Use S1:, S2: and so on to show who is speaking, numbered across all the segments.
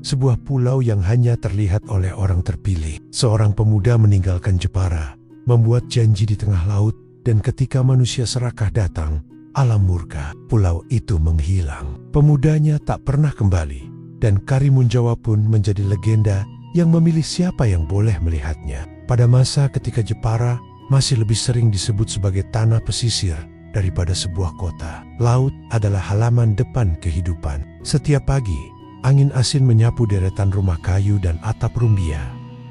S1: sebuah pulau yang hanya terlihat oleh orang terpilih. Seorang pemuda meninggalkan Jepara, membuat janji di tengah laut, dan ketika manusia serakah datang, alam murka, pulau itu menghilang. Pemudanya tak pernah kembali, dan Karimunjawa pun menjadi legenda yang memilih siapa yang boleh melihatnya. Pada masa ketika Jepara masih lebih sering disebut sebagai tanah pesisir daripada sebuah kota, laut adalah halaman depan kehidupan. Setiap pagi, angin asin menyapu deretan rumah kayu dan atap rumbia,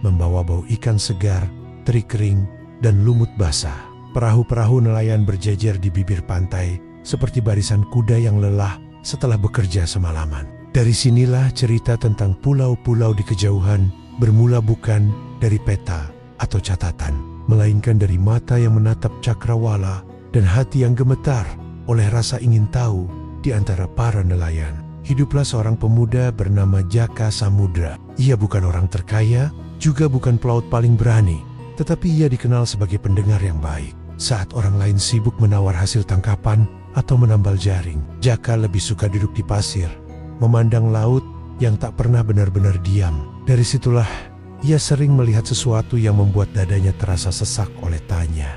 S1: membawa bau ikan segar, teri kering, dan lumut basah. Perahu-perahu nelayan berjejer di bibir pantai, seperti barisan kuda yang lelah setelah bekerja semalaman. Dari sinilah cerita tentang pulau-pulau di kejauhan bermula, bukan dari peta atau catatan, melainkan dari mata yang menatap cakrawala dan hati yang gemetar oleh rasa ingin tahu di antara para nelayan. Hiduplah seorang pemuda bernama Jaka Samudra. Ia bukan orang terkaya, juga bukan pelaut paling berani, tetapi ia dikenal sebagai pendengar yang baik. Saat orang lain sibuk menawar hasil tangkapan atau menambal jaring, Jaka lebih suka duduk di pasir, memandang laut yang tak pernah benar-benar diam. Dari situlah ia sering melihat sesuatu yang membuat dadanya terasa sesak oleh tanya.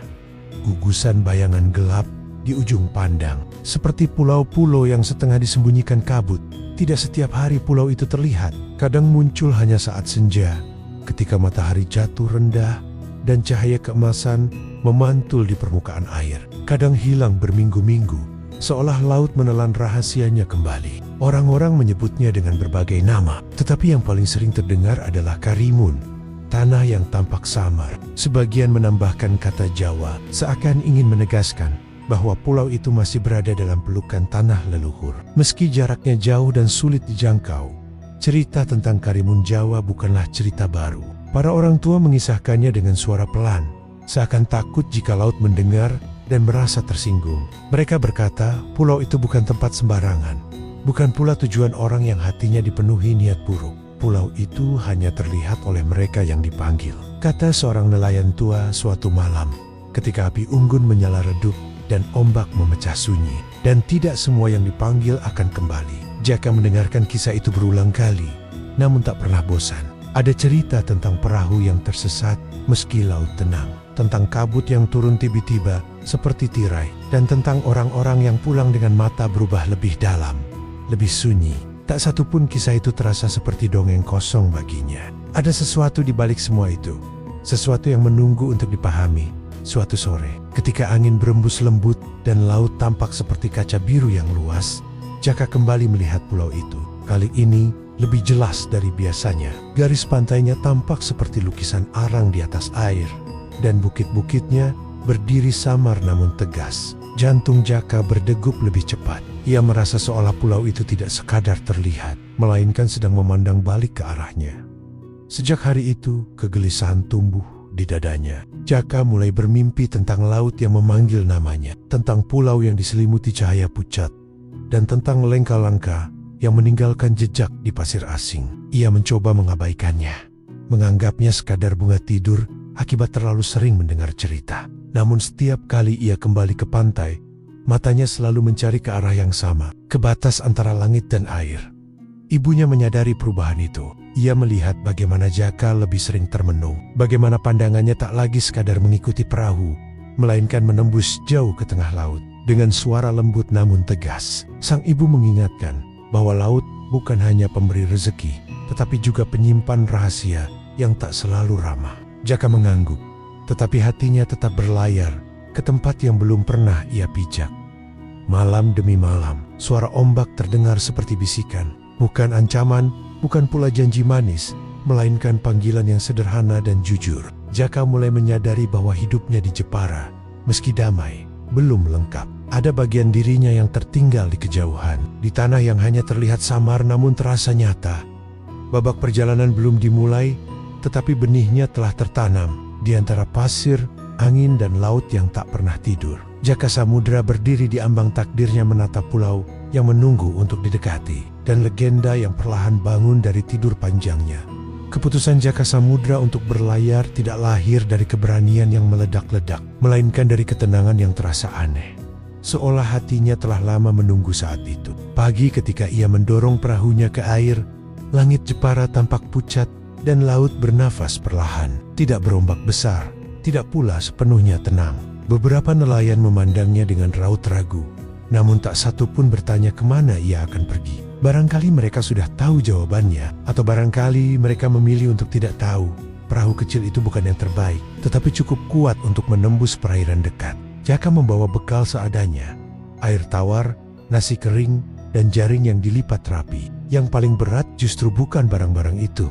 S1: Gugusan bayangan gelap di ujung pandang, seperti pulau-pulau yang setengah disembunyikan kabut. Tidak setiap hari pulau itu terlihat. Kadang muncul hanya saat senja, ketika matahari jatuh rendah dan cahaya keemasan memantul di permukaan air. Kadang hilang berminggu-minggu, seolah laut menelan rahasianya kembali. Orang-orang menyebutnya dengan berbagai nama, tetapi yang paling sering terdengar adalah Karimun, tanah yang tampak samar. Sebagian menambahkan kata Jawa, seakan ingin menegaskan bahwa pulau itu masih berada dalam pelukan tanah leluhur. Meski jaraknya jauh dan sulit dijangkau, cerita tentang Karimunjawa bukanlah cerita baru. Para orang tua mengisahkannya dengan suara pelan, seakan takut jika laut mendengar dan merasa tersinggung. Mereka berkata, pulau itu bukan tempat sembarangan, bukan pula tujuan orang yang hatinya dipenuhi niat buruk. Pulau itu hanya terlihat oleh mereka yang dipanggil, kata seorang nelayan tua suatu malam, ketika api unggun menyala redup dan ombak memecah sunyi. Dan tidak semua yang dipanggil akan kembali. Jaka mendengarkan kisah itu berulang kali, namun tak pernah bosan. Ada cerita tentang perahu yang tersesat meski laut tenang, tentang kabut yang turun tiba-tiba seperti tirai, dan tentang orang-orang yang pulang dengan mata berubah lebih dalam, lebih sunyi. Tak satu pun kisah itu terasa seperti dongeng kosong baginya. Ada sesuatu di balik semua itu, sesuatu yang menunggu untuk dipahami. Suatu sore, ketika angin berembus lembut dan laut tampak seperti kaca biru yang luas, Jaka kembali melihat pulau itu. Kali ini lebih jelas dari biasanya. Garis pantainya tampak seperti lukisan arang di atas air, dan bukit-bukitnya berdiri samar namun tegas. Jantung Jaka berdegup lebih cepat. Ia merasa seolah pulau itu tidak sekadar terlihat, melainkan sedang memandang balik ke arahnya. Sejak hari itu, kegelisahan tumbuh di dadanya. Jaka mulai bermimpi tentang laut yang memanggil namanya, tentang pulau yang diselimuti cahaya pucat, dan tentang lengka-langka yang meninggalkan jejak di pasir asing. Ia mencoba mengabaikannya, menganggapnya sekadar bunga tidur akibat terlalu sering mendengar cerita. Namun setiap kali ia kembali ke pantai, matanya selalu mencari ke arah yang sama, ke batas antara langit dan air. Ibunya menyadari perubahan itu. Ia melihat bagaimana Jaka lebih sering termenung, bagaimana pandangannya tak lagi sekadar mengikuti perahu, melainkan menembus jauh ke tengah laut. Dengan suara lembut namun tegas, sang ibu mengingatkan bahwa laut bukan hanya pemberi rezeki, tetapi juga penyimpan rahasia yang tak selalu ramah. Jaka mengangguk, tetapi hatinya tetap berlayar ke tempat yang belum pernah ia pijak. Malam demi malam, suara ombak terdengar seperti bisikan, bukan ancaman, bukan pula janji manis, melainkan panggilan yang sederhana dan jujur. Jaka mulai menyadari bahwa hidupnya di Jepara, meski damai, belum lengkap. Ada bagian dirinya yang tertinggal di kejauhan, di tanah yang hanya terlihat samar namun terasa nyata. Babak perjalanan belum dimulai, tetapi benihnya telah tertanam di antara pasir, angin, dan laut yang tak pernah tidur. Jaka Samudra berdiri di ambang takdirnya menatap pulau yang menunggu untuk didekati, dan legenda yang perlahan bangun dari tidur panjangnya. Keputusan Jaka Samudra untuk berlayar tidak lahir dari keberanian yang meledak-ledak, melainkan dari ketenangan yang terasa aneh. Seolah hatinya telah lama menunggu saat itu. Pagi ketika ia mendorong perahunya ke air, Langit Jepara tampak pucat dan laut bernafas perlahan. Tidak berombak besar, tidak pula sepenuhnya tenang. Beberapa nelayan memandangnya dengan raut ragu, namun tak satu pun bertanya kemana ia akan pergi. Barangkali mereka sudah tahu jawabannya, atau barangkali mereka memilih untuk tidak tahu. Perahu kecil itu bukan yang terbaik, tetapi cukup kuat untuk menembus perairan dekat. Jaka membawa bekal seadanya, air tawar, nasi kering, dan jaring yang dilipat rapi. Yang paling berat justru bukan barang-barang itu,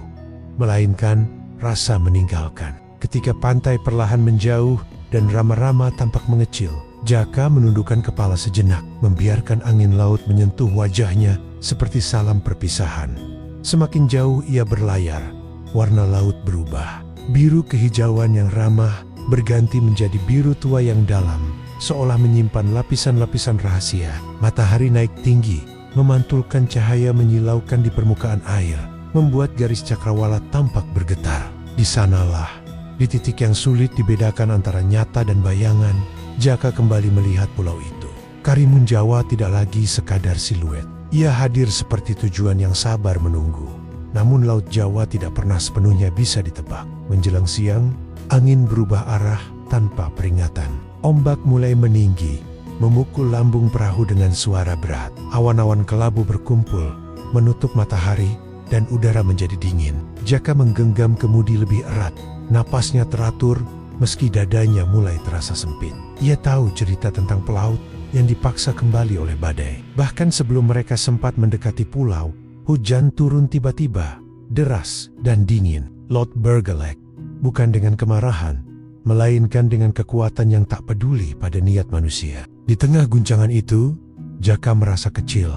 S1: melainkan rasa meninggalkan. Ketika pantai perlahan menjauh dan rama-rama tampak mengecil, Jaka menundukkan kepala sejenak, membiarkan angin laut menyentuh wajahnya seperti salam perpisahan. Semakin jauh ia berlayar, warna laut berubah. Biru kehijauan yang ramah berganti menjadi biru tua yang dalam, seolah menyimpan lapisan-lapisan rahasia. Matahari naik tinggi, memantulkan cahaya menyilaukan di permukaan air, membuat garis cakrawala tampak bergetar. Di sanalah, di titik yang sulit dibedakan antara nyata dan bayangan, Jaka kembali melihat pulau itu. Karimun Jawa tidak lagi sekadar siluet. Ia hadir seperti tujuan yang sabar menunggu. Namun Laut Jawa tidak pernah sepenuhnya bisa ditebak. Menjelang siang, angin berubah arah tanpa peringatan. Ombak mulai meninggi, memukul lambung perahu dengan suara berat. Awan-awan kelabu berkumpul, menutup matahari, dan udara menjadi dingin. Jaka menggenggam kemudi lebih erat. Napasnya teratur, meski dadanya mulai terasa sempit. Ia tahu cerita tentang pelaut yang dipaksa kembali oleh badai. Bahkan sebelum mereka sempat mendekati pulau, hujan turun tiba-tiba, deras dan dingin. Lord bergelek, bukan dengan kemarahan, melainkan dengan kekuatan yang tak peduli pada niat manusia. Di tengah guncangan itu, Jaka merasa kecil,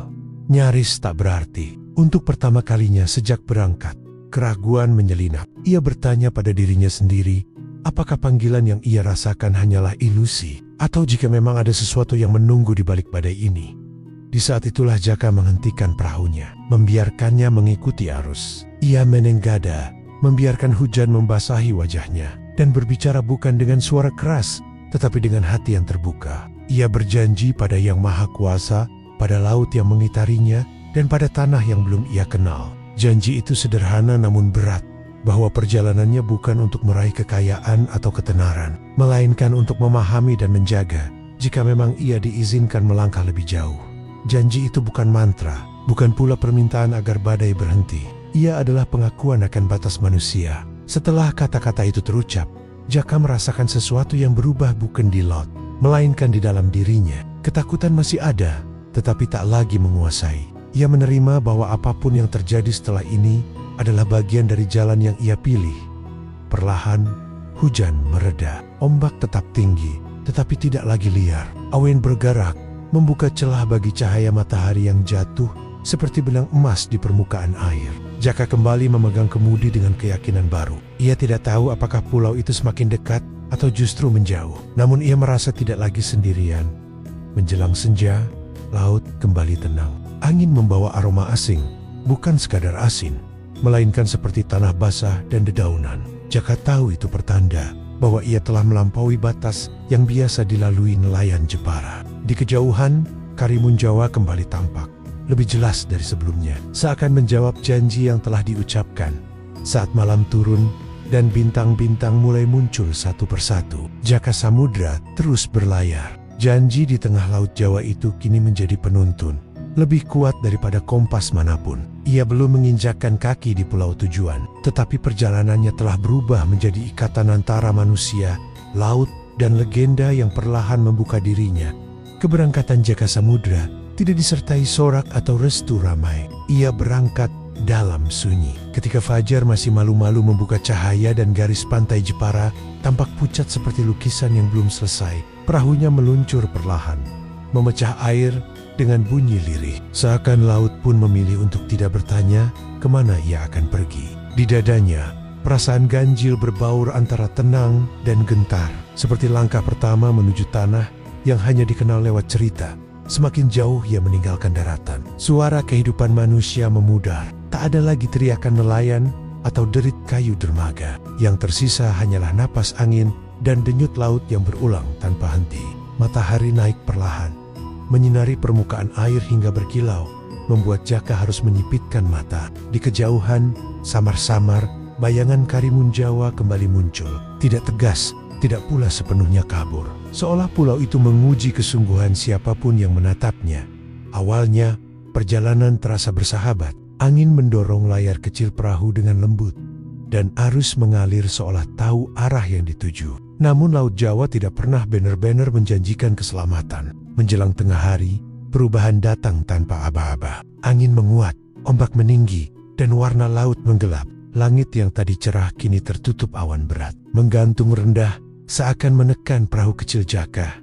S1: nyaris tak berarti. Untuk pertama kalinya sejak berangkat, keraguan menyelinap. Ia bertanya pada dirinya sendiri, apakah panggilan yang ia rasakan hanyalah ilusi, atau jika memang ada sesuatu yang menunggu di balik badai ini. Di saat itulah Jaka menghentikan perahunya, membiarkannya mengikuti arus. Ia menenggada, membiarkan hujan membasahi wajahnya, dan berbicara bukan dengan suara keras, tetapi dengan hati yang terbuka. Ia berjanji pada Yang Maha Kuasa, pada laut yang mengitarinya, dan pada tanah yang belum ia kenal. Janji itu sederhana namun berat, bahwa perjalanannya bukan untuk meraih kekayaan atau ketenaran, melainkan untuk memahami dan menjaga jika memang ia diizinkan melangkah lebih jauh. Janji itu bukan mantra, bukan pula permintaan agar badai berhenti. Ia adalah pengakuan akan batas manusia. Setelah kata-kata itu terucap, Jaka merasakan sesuatu yang berubah bukan di laut, melainkan di dalam dirinya. Ketakutan masih ada, tetapi tak lagi menguasai. Ia menerima bahwa apapun yang terjadi setelah ini adalah bagian dari jalan yang ia pilih. Perlahan, hujan mereda. Ombak tetap tinggi, tetapi tidak lagi liar. Awan bergerak, membuka celah bagi cahaya matahari yang jatuh seperti benang emas di permukaan air. Jaka kembali memegang kemudi dengan keyakinan baru. Ia tidak tahu apakah pulau itu semakin dekat atau justru menjauh. Namun ia merasa tidak lagi sendirian. Menjelang senja, laut kembali tenang. Angin membawa aroma asing, bukan sekadar asin, melainkan seperti tanah basah dan dedaunan. Jaka tahu itu pertanda bahwa ia telah melampaui batas yang biasa dilalui nelayan Jepara. Di kejauhan, Karimun Jawa kembali tampak, lebih jelas dari sebelumnya, seakan menjawab janji yang telah diucapkan. Saat malam turun dan bintang-bintang mulai muncul satu persatu, Jaka Samudra terus berlayar. Janji di tengah Laut Jawa itu kini menjadi penuntun, lebih kuat daripada kompas manapun. Ia belum menginjakkan kaki di pulau tujuan, tetapi perjalanannya telah berubah menjadi ikatan antara manusia, laut, dan legenda yang perlahan membuka dirinya. Keberangkatan Jaka Samudra tidak disertai sorak atau restu ramai. Ia berangkat dalam sunyi. Ketika fajar masih malu-malu membuka cahaya dan garis pantai Jepara tampak pucat seperti lukisan yang belum selesai, perahunya meluncur perlahan, memecah air dengan bunyi lirih. Seakan laut pun memilih untuk tidak bertanya kemana ia akan pergi. Di dadanya, perasaan ganjil berbaur antara tenang dan gentar, seperti langkah pertama menuju tanah yang hanya dikenal lewat cerita. Semakin jauh ia meninggalkan daratan. Suara kehidupan manusia memudar. Tak ada lagi teriakan nelayan atau derit kayu dermaga. Yang tersisa hanyalah napas angin dan denyut laut yang berulang tanpa henti. Matahari naik perlahan, menyinari permukaan air hingga berkilau, membuat Jaka harus menyipitkan mata. Di kejauhan, samar-samar, bayangan Karimun Jawa kembali muncul. Tidak tegas, tidak pula sepenuhnya kabur. Seolah pulau itu menguji kesungguhan siapapun yang menatapnya. Awalnya, perjalanan terasa bersahabat. Angin mendorong layar kecil perahu dengan lembut, dan arus mengalir seolah tahu arah yang dituju. Namun Laut Jawa tidak pernah benar-benar menjanjikan keselamatan. Menjelang tengah hari, perubahan datang tanpa aba-aba. Angin menguat, ombak meninggi, dan warna laut menggelap. Langit yang tadi cerah kini tertutup awan berat, menggantung rendah seakan menekan perahu kecil Jaka.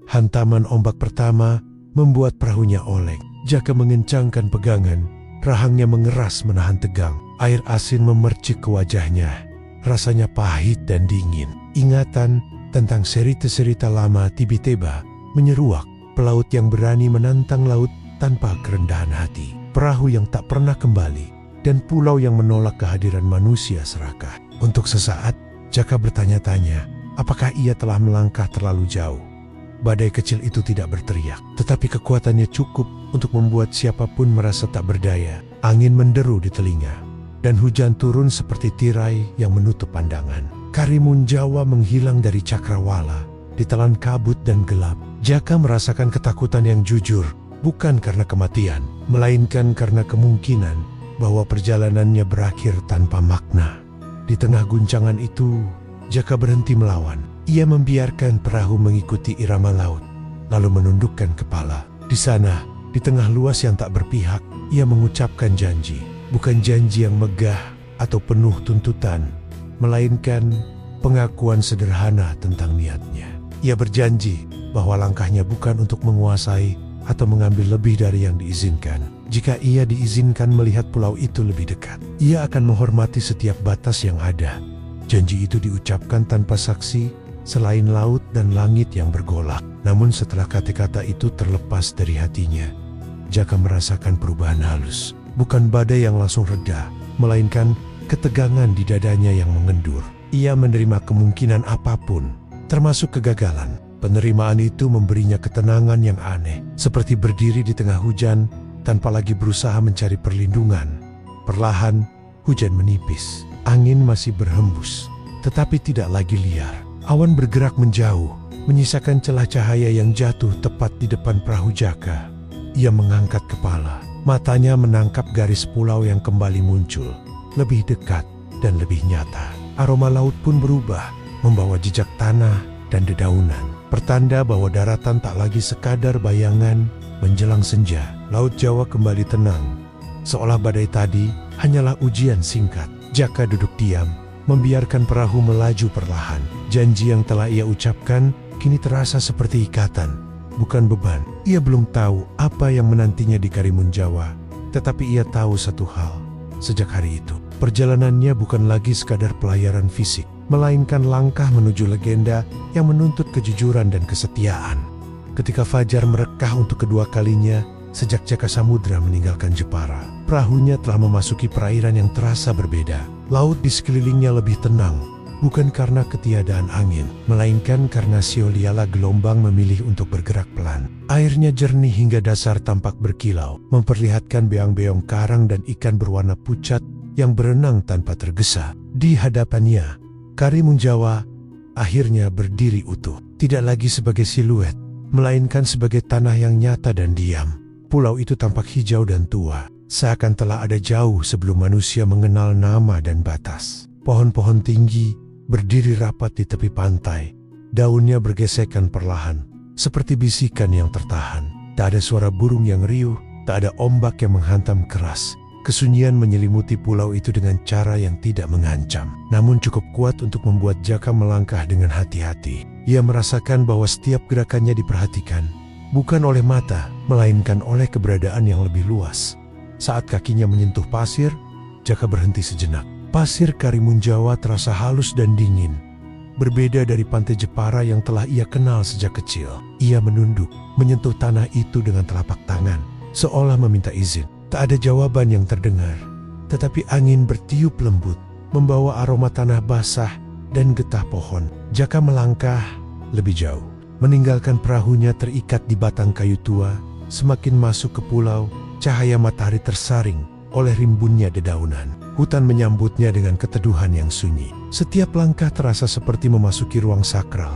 S1: Hantaman ombak pertama membuat perahunya oleng. Jaka mengencangkan pegangan, rahangnya mengeras menahan tegang. Air asin memercik ke wajahnya, rasanya pahit dan dingin. Ingatan tentang cerita-cerita lama tiba-tiba menyeruak. Pelaut yang berani menantang laut tanpa kerendahan hati. Perahu yang tak pernah kembali, dan pulau yang menolak kehadiran manusia serakah. Untuk sesaat, Jaka bertanya-tanya, apakah ia telah melangkah terlalu jauh? Badai kecil itu tidak berteriak, tetapi kekuatannya cukup untuk membuat siapapun merasa tak berdaya. Angin menderu di telinga, dan hujan turun seperti tirai yang menutup pandangan. Karimun Jawa menghilang dari cakrawala, ditelan kabut dan gelap. Jaka merasakan ketakutan yang jujur, bukan karena kematian, melainkan karena kemungkinan bahwa perjalanannya berakhir tanpa makna. Di tengah guncangan itu, Jaka berhenti melawan. Ia membiarkan perahu mengikuti irama laut, lalu menundukkan kepala. Di sana, di tengah luas yang tak berpihak, ia mengucapkan janji. Bukan janji yang megah atau penuh tuntutan, melainkan pengakuan sederhana tentang niatnya. Ia berjanji bahwa langkahnya bukan untuk menguasai atau mengambil lebih dari yang diizinkan. Jika ia diizinkan melihat pulau itu lebih dekat, ia akan menghormati setiap batas yang ada. Janji itu diucapkan tanpa saksi selain laut dan langit yang bergolak. Namun setelah kata-kata itu terlepas dari hatinya, Jaka merasakan perubahan halus. Bukan badai yang langsung reda, melainkan ketegangan di dadanya yang mengendur. Ia menerima kemungkinan apapun, termasuk kegagalan. Penerimaan itu memberinya ketenangan yang aneh, seperti berdiri di tengah hujan tanpa lagi berusaha mencari perlindungan. Perlahan, hujan menipis. Angin masih berhembus, tetapi tidak lagi liar. Awan bergerak menjauh, menyisakan celah cahaya yang jatuh tepat di depan perahu Jaka. Ia mengangkat kepala, matanya menangkap garis pulau yang kembali muncul, lebih dekat dan lebih nyata. Aroma laut pun berubah, membawa jejak tanah dan dedaunan, pertanda bahwa daratan tak lagi sekadar bayangan. Menjelang senja, Laut Jawa kembali tenang, seolah badai tadi hanyalah ujian singkat. Jaka duduk diam, membiarkan perahu melaju perlahan. Janji yang telah ia ucapkan kini terasa seperti ikatan, bukan beban. Ia belum tahu apa yang menantinya di Karimun Jawa, tetapi ia tahu satu hal. Sejak hari itu, perjalanannya bukan lagi sekadar pelayaran fisik, melainkan langkah menuju legenda yang menuntut kejujuran dan kesetiaan. Ketika fajar merekah untuk kedua kalinya sejak Jaka Samudra meninggalkan Jepara, perahunya telah memasuki perairan yang terasa berbeda. Laut di sekelilingnya lebih tenang, bukan karena ketiadaan angin, melainkan karena sioliala gelombang memilih untuk bergerak pelan. Airnya jernih hingga dasar tampak berkilau, memperlihatkan beang-beong karang dan ikan berwarna pucat yang berenang tanpa tergesa. Di hadapannya, Karimun Jawa akhirnya berdiri utuh, tidak lagi sebagai siluet, melainkan sebagai tanah yang nyata dan diam. Pulau itu tampak hijau dan tua, seakan telah ada jauh sebelum manusia mengenal nama dan batas. Pohon-pohon tinggi berdiri rapat di tepi pantai, daunnya bergesekan perlahan, seperti bisikan yang tertahan. Tak ada suara burung yang riuh, tak ada ombak yang menghantam keras. Kesunyian menyelimuti pulau itu dengan cara yang tidak mengancam, namun cukup kuat untuk membuat Jaka melangkah dengan hati-hati. Ia merasakan bahwa setiap gerakannya diperhatikan, bukan oleh mata, melainkan oleh keberadaan yang lebih luas. Saat kakinya menyentuh pasir, Jaka berhenti sejenak. Pasir Karimun Jawa terasa halus dan dingin, berbeda dari pantai Jepara yang telah ia kenal sejak kecil. Ia menunduk, menyentuh tanah itu dengan telapak tangan, seolah meminta izin. Tak ada jawaban yang terdengar, tetapi angin bertiup lembut, membawa aroma tanah basah dan getah pohon. Jaka melangkah lebih jauh, meninggalkan perahunya terikat di batang kayu tua. Semakin masuk ke pulau, Cahaya matahari tersaring oleh rimbunnya dedaunan. Hutan menyambutnya dengan keteduhan yang sunyi. Setiap langkah terasa seperti memasuki ruang sakral.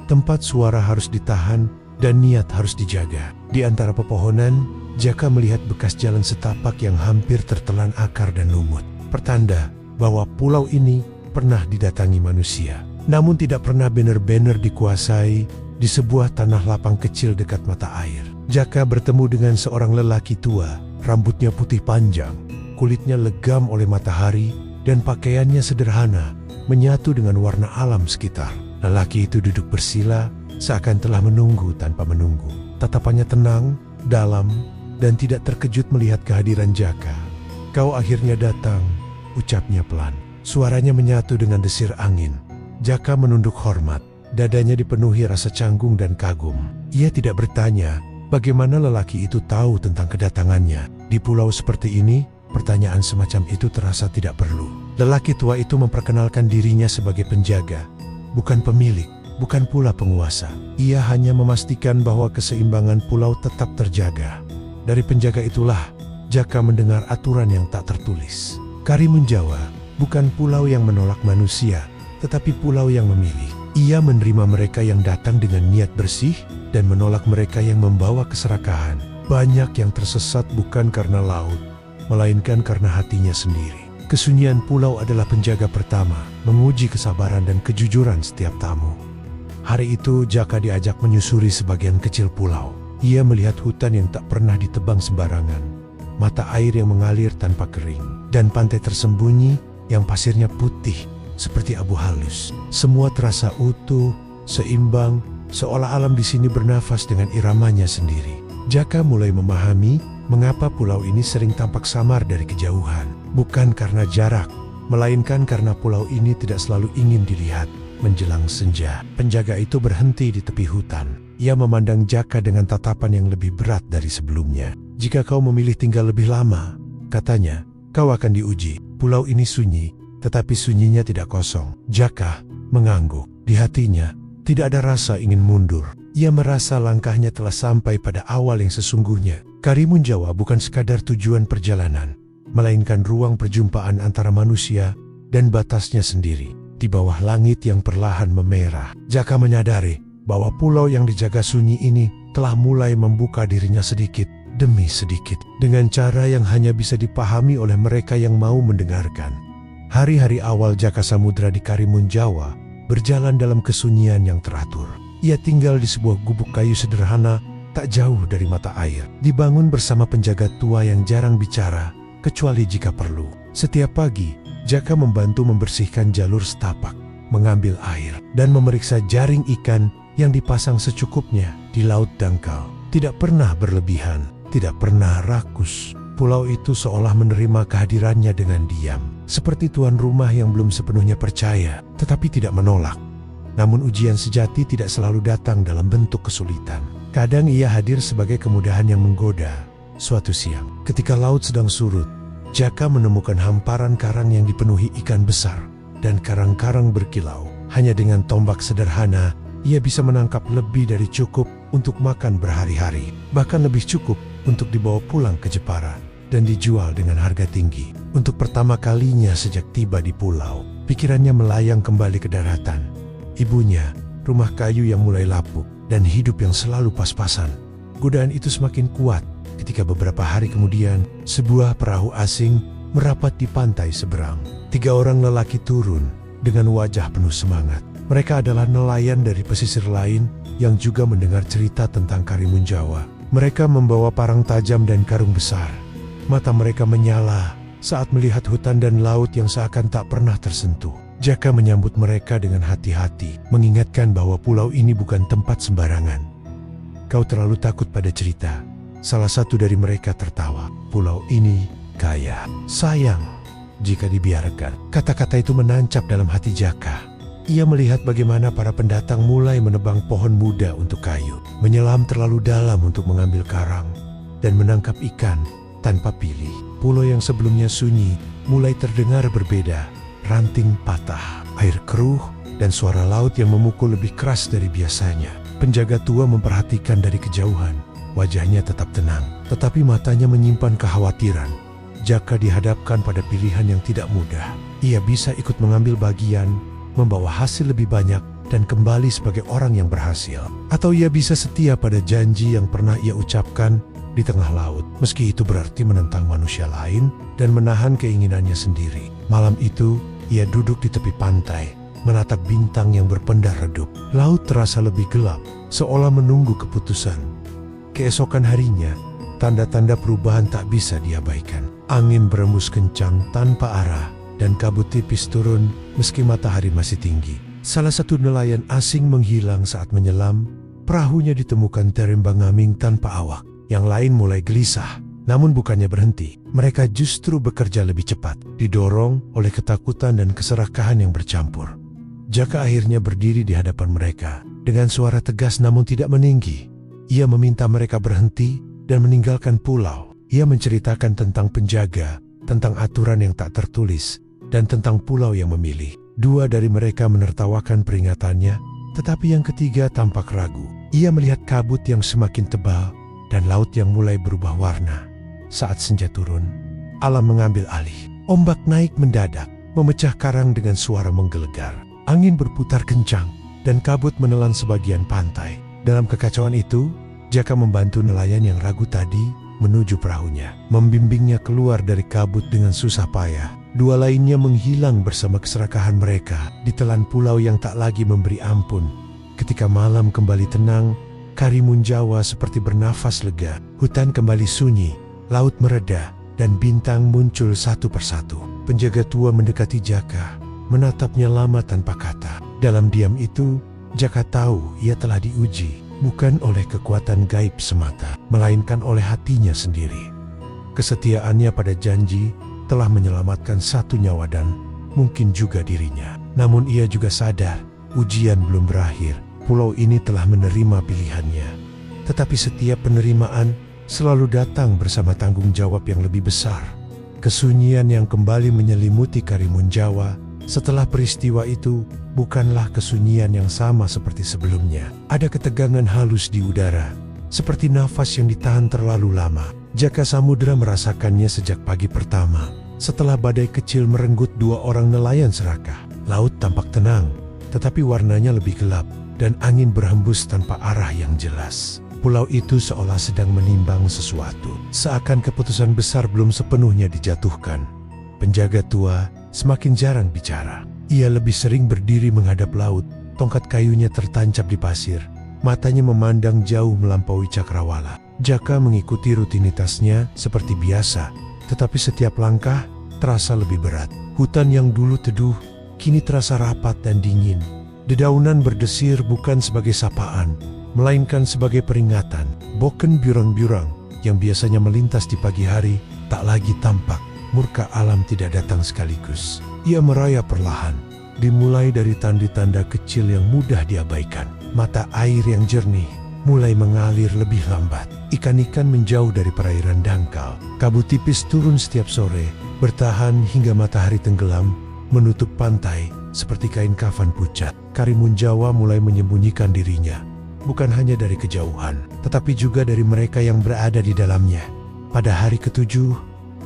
S1: Tempat suara harus ditahan dan niat harus dijaga. Di antara pepohonan, Jaka melihat bekas jalan setapak yang hampir tertelan akar dan lumut. Pertanda bahwa pulau ini pernah didatangi manusia. Namun tidak pernah benar-benar dikuasai di sebuah tanah lapang kecil dekat mata air. Jaka bertemu dengan seorang lelaki tua, rambutnya putih panjang, kulitnya legam oleh matahari, dan pakaiannya sederhana, menyatu dengan warna alam sekitar. Lelaki itu duduk bersila, seakan telah menunggu tanpa menunggu. Tatapannya tenang, dalam, dan tidak terkejut melihat kehadiran Jaka. "Kau akhirnya datang," ucapnya pelan. Suaranya menyatu dengan desir angin. Jaka menunduk hormat, dadanya dipenuhi rasa canggung dan kagum. Ia tidak bertanya bagaimana lelaki itu tahu tentang kedatangannya. Di pulau seperti ini, pertanyaan semacam itu terasa tidak perlu. Lelaki tua itu memperkenalkan dirinya sebagai penjaga, bukan pemilik, bukan pula penguasa. Ia hanya memastikan bahwa keseimbangan pulau tetap terjaga. Dari penjaga itulah, Jaka mendengar aturan yang tak tertulis. Karimun Jawa bukan pulau yang menolak manusia, tetapi pulau yang memilih. Ia menerima mereka yang datang dengan niat bersih dan menolak mereka yang membawa keserakahan. Banyak yang tersesat bukan karena laut, melainkan karena hatinya sendiri. Kesunyian pulau adalah penjaga pertama, menguji kesabaran dan kejujuran setiap tamu. Hari itu Jaka diajak menyusuri sebagian kecil pulau. Ia melihat hutan yang tak pernah ditebang sembarangan, mata air yang mengalir tanpa kering, dan pantai tersembunyi yang pasirnya putih seperti abu halus. Semua terasa utuh, seimbang, seolah alam di sini bernafas dengan iramanya sendiri. Jaka mulai memahami mengapa pulau ini sering tampak samar dari kejauhan. Bukan karena jarak, melainkan karena pulau ini tidak selalu ingin dilihat. Menjelang senja, penjaga itu berhenti di tepi hutan. Ia memandang Jaka dengan tatapan yang lebih berat dari sebelumnya. "Jika kau memilih tinggal lebih lama," katanya, "kau akan diuji. Pulau ini sunyi, tetapi sunyinya tidak kosong." Jaka mengangguk. Di hatinya tidak ada rasa ingin mundur. Ia merasa langkahnya telah sampai pada awal yang sesungguhnya. Karimun Jawa bukan sekadar tujuan perjalanan, melainkan ruang perjumpaan antara manusia dan batasnya sendiri. Di bawah langit yang perlahan memerah, Jaka menyadari bahwa pulau yang dijaga sunyi ini telah mulai membuka dirinya sedikit demi sedikit, dengan cara yang hanya bisa dipahami oleh mereka yang mau mendengarkan. Hari-hari awal Jaka Samudra di Karimun Jawa berjalan dalam kesunyian yang teratur. Ia tinggal di sebuah gubuk kayu sederhana tak jauh dari mata air. Dibangun bersama penjaga tua yang jarang bicara, kecuali jika perlu. Setiap pagi, Jaka membantu membersihkan jalur setapak, mengambil air, dan memeriksa jaring ikan yang dipasang secukupnya di laut dangkal. Tidak pernah berlebihan, tidak pernah rakus. Pulau itu seolah menerima kehadirannya dengan diam, seperti tuan rumah yang belum sepenuhnya percaya, tetapi tidak menolak. Namun ujian sejati tidak selalu datang dalam bentuk kesulitan. Kadang ia hadir sebagai kemudahan yang menggoda. Suatu siang, ketika laut sedang surut, Jaka menemukan hamparan karang yang dipenuhi ikan besar dan karang-karang berkilau. Hanya dengan tombak sederhana, ia bisa menangkap lebih dari cukup untuk makan berhari-hari. Bahkan lebih cukup untuk dibawa pulang ke Jepara dan dijual dengan harga tinggi. Untuk pertama kalinya sejak tiba di pulau, pikirannya melayang kembali ke daratan. Ibunya, rumah kayu yang mulai lapuk, dan hidup yang selalu pas-pasan. Godaan itu semakin kuat ketika beberapa hari kemudian sebuah perahu asing merapat di pantai seberang. 3 orang lelaki turun dengan wajah penuh semangat. Mereka adalah nelayan dari pesisir lain yang juga mendengar cerita tentang Karimun Jawa. Mereka membawa parang tajam dan karung besar. Mata mereka menyala saat melihat hutan dan laut yang seakan tak pernah tersentuh. Jaka menyambut mereka dengan hati-hati, mengingatkan bahwa pulau ini bukan tempat sembarangan. "Kau terlalu takut pada cerita." Salah satu dari mereka tertawa. "Pulau ini kaya. Sayang jika dibiarkan." Kata-kata itu menancap dalam hati Jaka. Ia melihat bagaimana para pendatang mulai menebang pohon muda untuk kayu, menyelam terlalu dalam untuk mengambil karang, dan menangkap ikan tanpa pilih. Pulau yang sebelumnya sunyi mulai terdengar berbeda. Ranting patah, air keruh, dan suara laut yang memukul lebih keras dari biasanya. Penjaga tua memperhatikan dari kejauhan. wajahnya tetap tenang, tetapi matanya menyimpan kekhawatiran. Jaka dihadapkan pada pilihan yang tidak mudah. Ia bisa ikut mengambil bagian, membawa hasil lebih banyak, dan kembali sebagai orang yang berhasil. Atau ia bisa setia pada janji yang pernah ia ucapkan di tengah laut, meski itu berarti menentang manusia lain dan menahan keinginannya sendiri. Malam itu, ia duduk di tepi pantai, menatap bintang yang berpendar redup. Laut terasa lebih gelap, seolah menunggu keputusan. Keesokan harinya, tanda-tanda perubahan tak bisa diabaikan. Angin berembus kencang tanpa arah, dan kabut tipis turun meski matahari masih tinggi. Salah satu nelayan asing menghilang saat menyelam. Perahunya ditemukan terembang-ambing tanpa awak. Yang lain mulai gelisah, namun bukannya berhenti. Mereka justru bekerja lebih cepat, didorong oleh ketakutan dan keserakahan yang bercampur. Jaka akhirnya berdiri di hadapan mereka. Dengan suara tegas namun tidak meninggi, ia meminta mereka berhenti dan meninggalkan pulau. Ia menceritakan tentang penjaga, tentang aturan yang tak tertulis, dan tentang pulau yang memilih. Dua dari mereka menertawakan peringatannya, tetapi yang ketiga tampak ragu. Ia melihat kabut yang semakin tebal dan laut yang mulai berubah warna. Saat senja turun, alam mengambil alih. Ombak naik mendadak, memecah karang dengan suara menggelegar. Angin berputar kencang, dan kabut menelan sebagian pantai. Dalam kekacauan itu, Jaka membantu nelayan yang ragu tadi menuju perahunya, membimbingnya keluar dari kabut dengan susah payah. Dua lainnya menghilang bersama keserakahan mereka di telan pulau yang tak lagi memberi ampun. Ketika malam kembali tenang, Karimun Jawa seperti bernafas lega. Hutan kembali sunyi, laut mereda, dan bintang muncul satu persatu. Penjaga tua mendekati Jaka, menatapnya lama tanpa kata. Dalam diam itu, Jaka tahu ia telah diuji, bukan oleh kekuatan gaib semata, melainkan oleh hatinya sendiri. Kesetiaannya pada janji telah menyelamatkan satu nyawa dan mungkin juga dirinya. Namun ia juga sadar, ujian belum berakhir. Pulau ini telah menerima pilihannya. Tetapi setiap penerimaan selalu datang bersama tanggung jawab yang lebih besar. Kesunyian yang kembali menyelimuti Karimun Jawa setelah peristiwa itu bukanlah kesunyian yang sama seperti sebelumnya. Ada ketegangan halus di udara, seperti nafas yang ditahan terlalu lama. Jaka Samudra merasakannya sejak pagi pertama, setelah badai kecil merenggut dua orang nelayan serakah. Laut tampak tenang, tetapi warnanya lebih gelap, dan angin berhembus tanpa arah yang jelas. Pulau itu seolah sedang menimbang sesuatu, seakan keputusan besar belum sepenuhnya dijatuhkan. Penjaga tua semakin jarang bicara. Ia lebih sering berdiri menghadap laut, tongkat kayunya tertancap di pasir. Matanya memandang jauh melampaui cakrawala. Jaka mengikuti rutinitasnya seperti biasa, tetapi setiap langkah terasa lebih berat. Hutan yang dulu teduh, kini terasa rapat dan dingin. Dedaunan berdesir bukan sebagai sapaan, melainkan sebagai peringatan. Boken burang-burang yang biasanya melintas di pagi hari tak lagi tampak. Murka alam tidak datang sekaligus. Ia merayap perlahan, dimulai dari tanda-tanda kecil yang mudah diabaikan. Mata air yang jernih mulai mengalir lebih lambat. Ikan-ikan menjauh dari perairan dangkal. Kabut tipis turun setiap sore, bertahan hingga matahari tenggelam, menutup pantai seperti kain kafan pucat. Karimun Jawa mulai menyembunyikan dirinya, bukan hanya dari kejauhan, tetapi juga dari mereka yang berada di dalamnya. Pada hari ketujuh,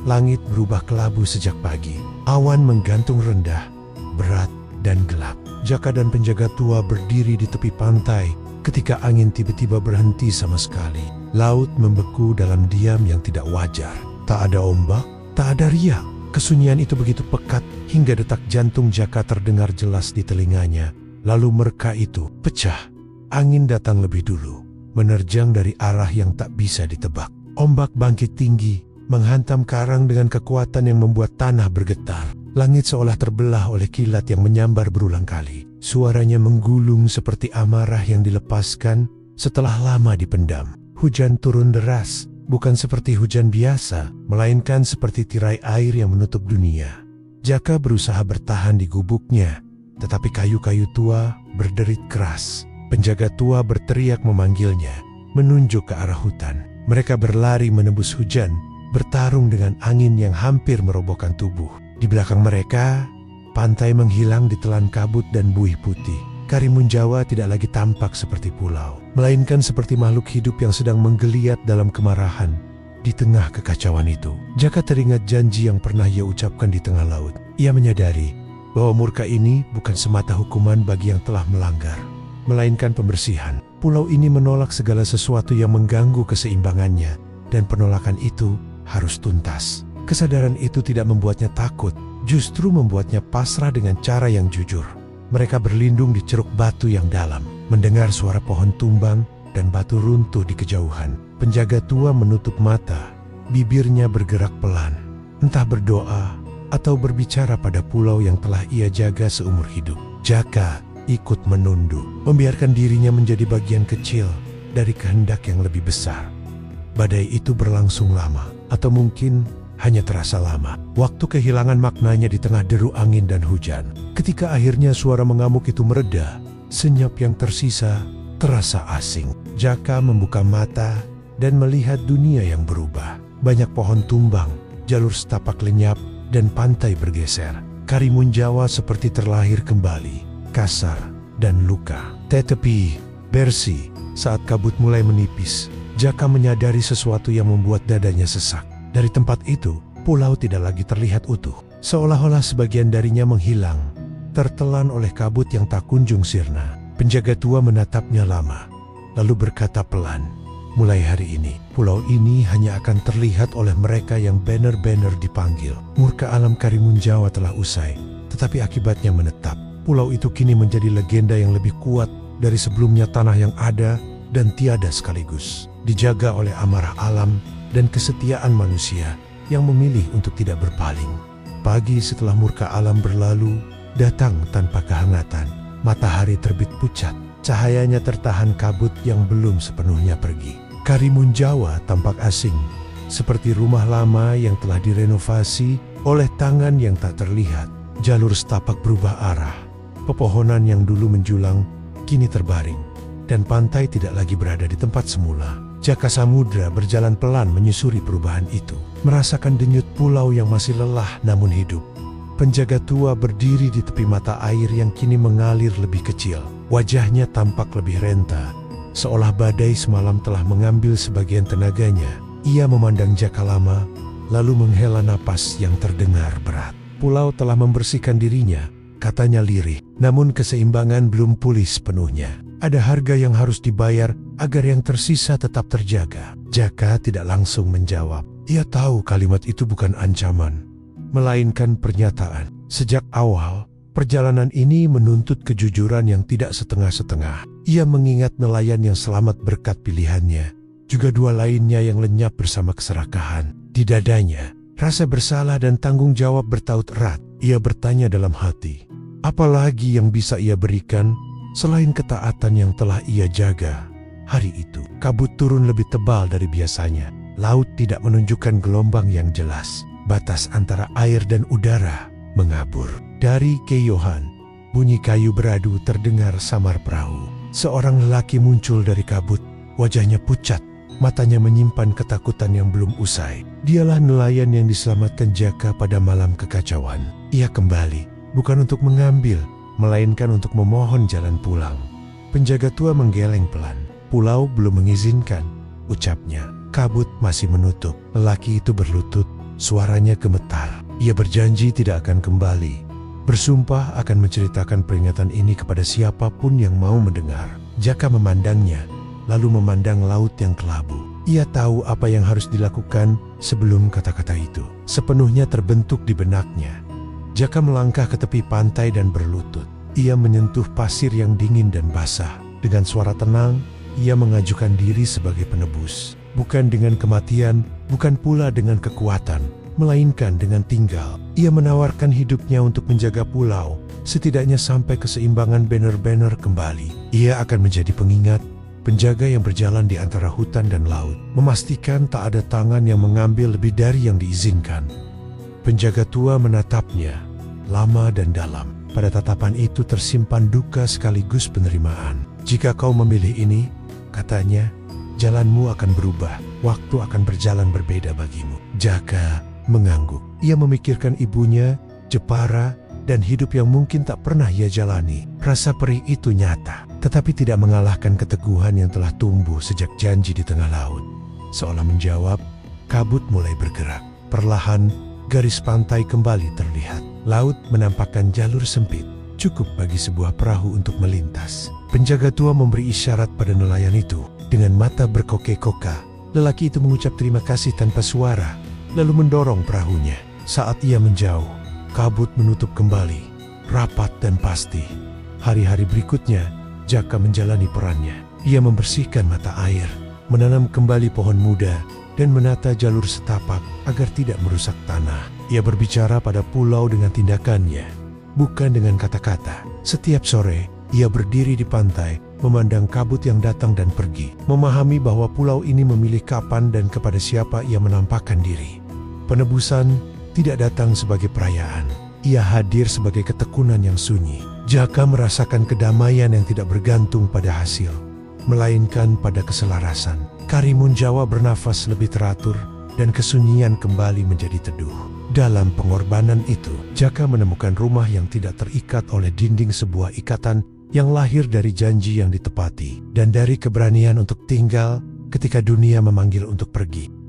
S1: langit berubah kelabu sejak pagi. Awan menggantung rendah, berat, dan gelap. Jaka dan penjaga tua berdiri di tepi pantai ketika angin tiba-tiba berhenti sama sekali. Laut membeku dalam diam yang tidak wajar. Tak ada ombak, tak ada riak. Kesunyian itu begitu pekat hingga detak jantung Jaka terdengar jelas di telinganya. Lalu merka itu pecah. Angin datang lebih dulu, menerjang dari arah yang tak bisa ditebak. Ombak bangkit tinggi, menghantam karang dengan kekuatan yang membuat tanah bergetar. Langit seolah terbelah oleh kilat yang menyambar berulang kali. Suaranya menggulung seperti amarah yang dilepaskan setelah lama dipendam. Hujan turun deras, bukan seperti hujan biasa, melainkan seperti tirai air yang menutup dunia. Jaka berusaha bertahan di gubuknya, tetapi kayu-kayu tua berderit keras. Penjaga tua berteriak memanggilnya, menunjuk ke arah hutan. Mereka berlari menembus hujan, bertarung dengan angin yang hampir merobohkan tubuh. Di belakang mereka, pantai menghilang ditelan kabut dan buih putih. Karimun Jawa tidak lagi tampak seperti pulau, melainkan seperti makhluk hidup yang sedang menggeliat dalam kemarahan. Di tengah kekacauan itu, Jaka teringat janji yang pernah ia ucapkan di tengah laut. Ia menyadari bahwa murka ini bukan semata hukuman bagi yang telah melanggar, melainkan pembersihan. Pulau ini menolak segala sesuatu yang mengganggu keseimbangannya, dan penolakan itu harus tuntas. Kesadaran itu tidak membuatnya takut, justru membuatnya pasrah dengan cara yang jujur. Mereka berlindung di ceruk batu yang dalam, mendengar suara pohon tumbang dan batu runtuh di kejauhan. Penjaga tua menutup mata, bibirnya bergerak pelan, entah berdoa atau berbicara pada pulau yang telah ia jaga seumur hidup. Jaka ikut menunduk, membiarkan dirinya menjadi bagian kecil dari kehendak yang lebih besar. Badai itu berlangsung lama, atau mungkin hanya terasa lama. Waktu kehilangan maknanya di tengah deru angin dan hujan. Ketika akhirnya suara mengamuk itu mereda, senyap yang tersisa terasa asing. Jaka membuka mata dan melihat dunia yang berubah. Banyak pohon tumbang, jalur setapak lenyap, dan pantai bergeser. Karimun Jawa seperti terlahir kembali, kasar dan luka. Tetapi bersih. Saat kabut mulai menipis, Jaka menyadari sesuatu yang membuat dadanya sesak. Dari tempat itu, pulau tidak lagi terlihat utuh. Seolah-olah sebagian darinya menghilang, tertelan oleh kabut yang tak kunjung sirna. Penjaga tua menatapnya lama, lalu berkata pelan, "Mulai hari ini, pulau ini hanya akan terlihat oleh mereka yang benar-benar dipanggil." Murka alam Karimun Jawa telah usai, tetapi akibatnya menetap. Pulau itu kini menjadi legenda yang lebih kuat dari sebelumnya tanah yang ada dan tiada sekaligus. Dijaga oleh amarah alam dan kesetiaan manusia yang memilih untuk tidak berpaling. Pagi setelah murka alam berlalu, datang tanpa kehangatan. Matahari terbit pucat, cahayanya tertahan kabut yang belum sepenuhnya pergi. Karimun Jawa tampak asing, seperti rumah lama yang telah direnovasi oleh tangan yang tak terlihat. Jalur setapak berubah arah, pepohonan yang dulu menjulang kini terbaring, dan pantai tidak lagi berada di tempat semula. Jaka Samudra berjalan pelan menyusuri perubahan itu, merasakan denyut pulau yang masih lelah namun hidup. Penjaga tua berdiri di tepi mata air yang kini mengalir lebih kecil. Wajahnya tampak lebih renta, seolah badai semalam telah mengambil sebagian tenaganya. Ia memandang Jaka lama, lalu menghela napas yang terdengar berat. Pulau telah membersihkan dirinya, katanya lirih, namun keseimbangan belum pulih sepenuhnya. Ada harga yang harus dibayar agar yang tersisa tetap terjaga. Jaka tidak langsung menjawab. Ia tahu kalimat itu bukan ancaman, melainkan pernyataan. Sejak awal, perjalanan ini menuntut kejujuran yang tidak setengah-setengah. Ia mengingat nelayan yang selamat berkat pilihannya, juga dua lainnya yang lenyap bersama keserakahan. Di dadanya, rasa bersalah dan tanggung jawab bertaut erat. Ia bertanya dalam hati, apalagi yang bisa ia berikan selain ketaatan yang telah ia jaga? Hari itu, kabut turun lebih tebal dari biasanya. Laut tidak menunjukkan gelombang yang jelas. Batas antara air dan udara mengabur. Dari keyuhan, bunyi kayu beradu terdengar samar perahu. Seorang lelaki muncul dari kabut, wajahnya pucat, matanya menyimpan ketakutan yang belum usai. Dialah nelayan yang diselamatkan Jaka pada malam kekacauan. Ia kembali, bukan untuk mengambil, melainkan untuk memohon jalan pulang. Penjaga tua menggeleng pelan. Pulau belum mengizinkan, ucapnya. Kabut masih menutup. Lelaki itu berlutut, suaranya gemetar. Ia berjanji tidak akan kembali, bersumpah akan menceritakan peringatan ini kepada siapapun yang mau mendengar. Jaka memandangnya, lalu memandang laut yang kelabu. Ia tahu apa yang harus dilakukan sebelum kata-kata itu sepenuhnya terbentuk di benaknya. Jaka melangkah ke tepi pantai dan berlutut. Ia menyentuh pasir yang dingin dan basah. Dengan suara tenang, ia mengajukan diri sebagai penebus. Bukan dengan kematian, bukan pula dengan kekuatan, melainkan dengan tinggal. Ia menawarkan hidupnya untuk menjaga pulau, setidaknya sampai keseimbangan benar-benar kembali. Ia akan menjadi pengingat, penjaga yang berjalan di antara hutan dan laut, memastikan tak ada tangan yang mengambil lebih dari yang diizinkan. Penjaga tua menatapnya, lama dan dalam. Pada tatapan itu tersimpan duka sekaligus penerimaan. Jika kau memilih ini, katanya, jalanmu akan berubah, waktu akan berjalan berbeda bagimu. Jaka mengangguk. Ia memikirkan ibunya, Jepara, dan hidup yang mungkin tak pernah ia jalani. Rasa perih itu nyata, tetapi tidak mengalahkan keteguhan yang telah tumbuh sejak janji di tengah laut. Seolah menjawab, kabut mulai bergerak. Perlahan, garis pantai kembali terlihat. Laut menampakkan jalur sempit, cukup bagi sebuah perahu untuk melintas. Penjaga tua memberi isyarat pada nelayan itu. Dengan mata berkoke-koka, lelaki itu mengucap terima kasih tanpa suara, lalu mendorong perahunya. Saat ia menjauh, kabut menutup kembali, rapat dan pasti. Hari-hari berikutnya, Jaka menjalani perannya. Ia membersihkan mata air, menanam kembali pohon muda, dan menata jalur setapak agar tidak merusak tanah. Ia berbicara pada pulau dengan tindakannya, bukan dengan kata-kata. Setiap sore, ia berdiri di pantai, memandang kabut yang datang dan pergi, memahami bahwa pulau ini memilih kapan dan kepada siapa ia menampakkan diri. Penebusan tidak datang sebagai perayaan. Ia hadir sebagai ketekunan yang sunyi. Jaka merasakan kedamaian yang tidak bergantung pada hasil, melainkan pada keselarasan. Karimun Jawa bernafas lebih teratur, dan kesunyian kembali menjadi teduh. Dalam pengorbanan itu, Jaka menemukan rumah yang tidak terikat oleh dinding, sebuah ikatan yang lahir dari janji yang ditepati, dan dari keberanian untuk tinggal ketika dunia memanggil untuk pergi.